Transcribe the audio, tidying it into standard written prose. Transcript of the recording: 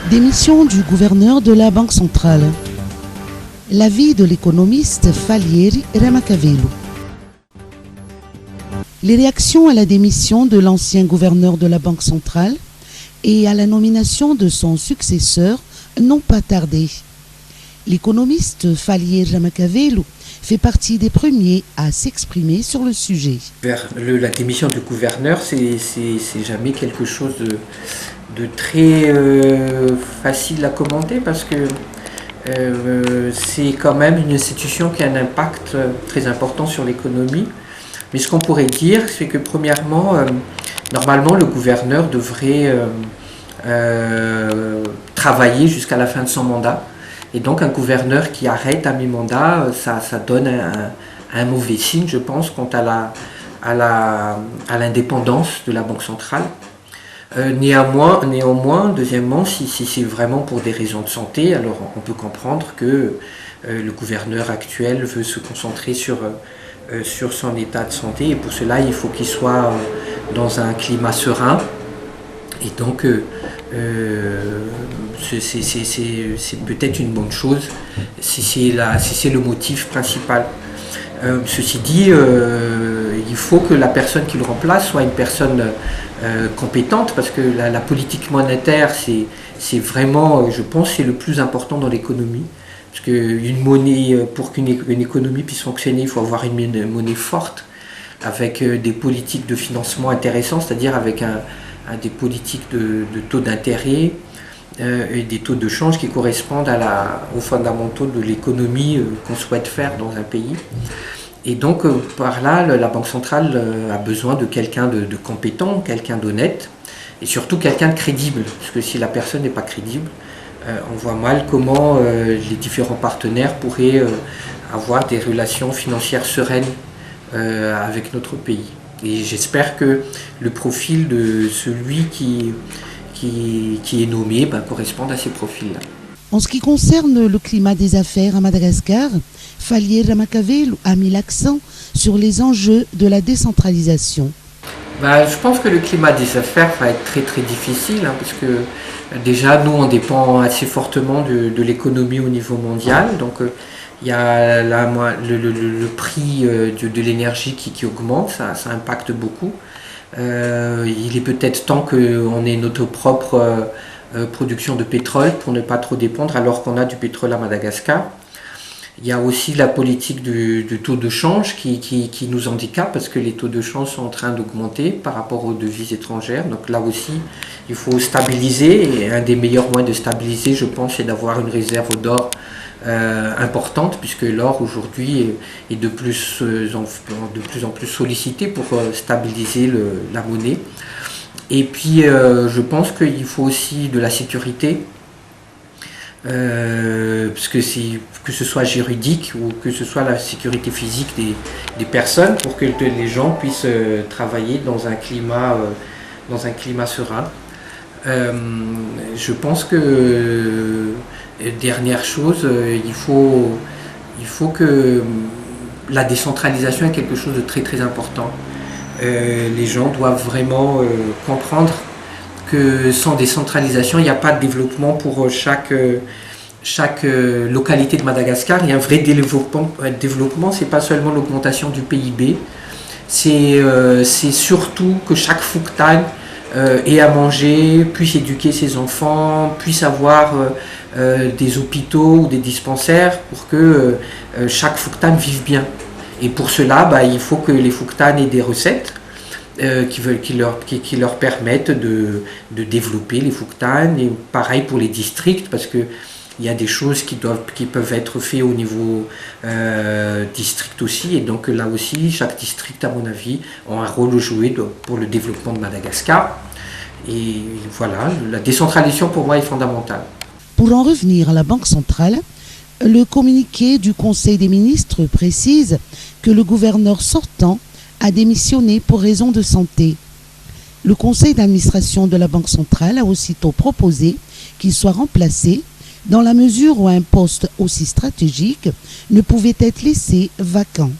Démission du gouverneur de la Banque centrale. L'avis de l'économiste Falieri Ramakavelu. Les réactions à la démission de l'ancien gouverneur de la Banque centrale et à la nomination de son successeur n'ont pas tardé. L'économiste Falieri Ramakavelu fait partie des premiers à s'exprimer sur le sujet. La démission du gouverneur, c'est jamais quelque chose de très facile à commenter parce que c'est quand même une institution qui a un impact très important sur l'économie. Mais ce qu'on pourrait dire, c'est que premièrement, normalement, le gouverneur devrait travailler jusqu'à la fin de son mandat. Et donc un gouverneur qui arrête à mi-mandat, ça donne un mauvais signe, je pense, quant à l'indépendance de la Banque centrale. Néanmoins, deuxièmement, si c'est vraiment pour des raisons de santé, alors on peut comprendre que le gouverneur actuel veut se concentrer sur son état de santé, et pour cela il faut qu'il soit dans un climat serein. Et donc c'est peut-être une bonne chose si c'est le motif principal. Ceci dit, il faut que la personne qui le remplace soit une personne compétente, parce que la politique monétaire, c'est vraiment, je pense, c'est le plus important dans l'économie. Parce qu'une monnaie, pour qu'une économie puisse fonctionner, il faut avoir une monnaie forte, avec des politiques de financement intéressantes, c'est-à-dire avec des politiques de taux d'intérêt et des taux de change qui correspondent aux fondamentaux de l'économie qu'on souhaite faire dans un pays. Et donc par là, la Banque centrale a besoin de quelqu'un de compétent, quelqu'un d'honnête, et surtout quelqu'un de crédible, parce que si la personne n'est pas crédible, on voit mal comment les différents partenaires pourraient avoir des relations financières sereines avec notre pays. Et j'espère que le profil de celui qui est nommé correspond à ces profils-là. En ce qui concerne le climat des affaires à Madagascar, Falieri Ramakavelu a mis l'accent sur les enjeux de la décentralisation. Je pense que le climat des affaires va être très très difficile, parce que déjà nous on dépend assez fortement de l'économie au niveau mondial. Donc il y a le prix de l'énergie qui augmente, ça impacte beaucoup. Il est peut-être temps qu'on ait notre propre production de pétrole pour ne pas trop dépendre, alors qu'on a du pétrole à Madagascar. Il y a aussi la politique du taux de change qui nous handicape, parce que les taux de change sont en train d'augmenter par rapport aux devises étrangères. Donc là aussi, il faut stabiliser, et un des meilleurs moyens de stabiliser, je pense, c'est d'avoir une réserve d'or importante, puisque l'or aujourd'hui est de plus en plus sollicité pour stabiliser la monnaie. Et puis je pense qu'il faut aussi de la sécurité, parce que ce soit juridique ou que ce soit la sécurité physique des personnes, pour que les gens puissent travailler dans un climat serein. Je pense que dernière chose, il faut que la décentralisation est quelque chose de très très important. Les gens doivent vraiment comprendre que sans décentralisation, il n'y a pas de développement pour chaque localité de Madagascar. Il y a un vrai développement, c'est pas seulement l'augmentation du PIB, c'est surtout que chaque Fouktan ait à manger, puisse éduquer ses enfants, puisse avoir des hôpitaux ou des dispensaires pour que chaque Fouktan vive bien. Et pour cela, il faut que les Fouktan aient des recettes qui leur permettent de développer les Fouktan, et pareil pour les districts, parce que il y a des choses qui peuvent être faites au niveau district aussi, et donc là aussi, chaque district, à mon avis, a un rôle à jouer pour le développement de Madagascar. Et voilà, la décentralisation pour moi est fondamentale. Pour en revenir à la Banque centrale, le communiqué du Conseil des ministres précise que le gouverneur sortant a démissionné pour raison de santé. Le conseil d'administration de la Banque centrale a aussitôt proposé qu'il soit remplacé, dans la mesure où un poste aussi stratégique ne pouvait être laissé vacant.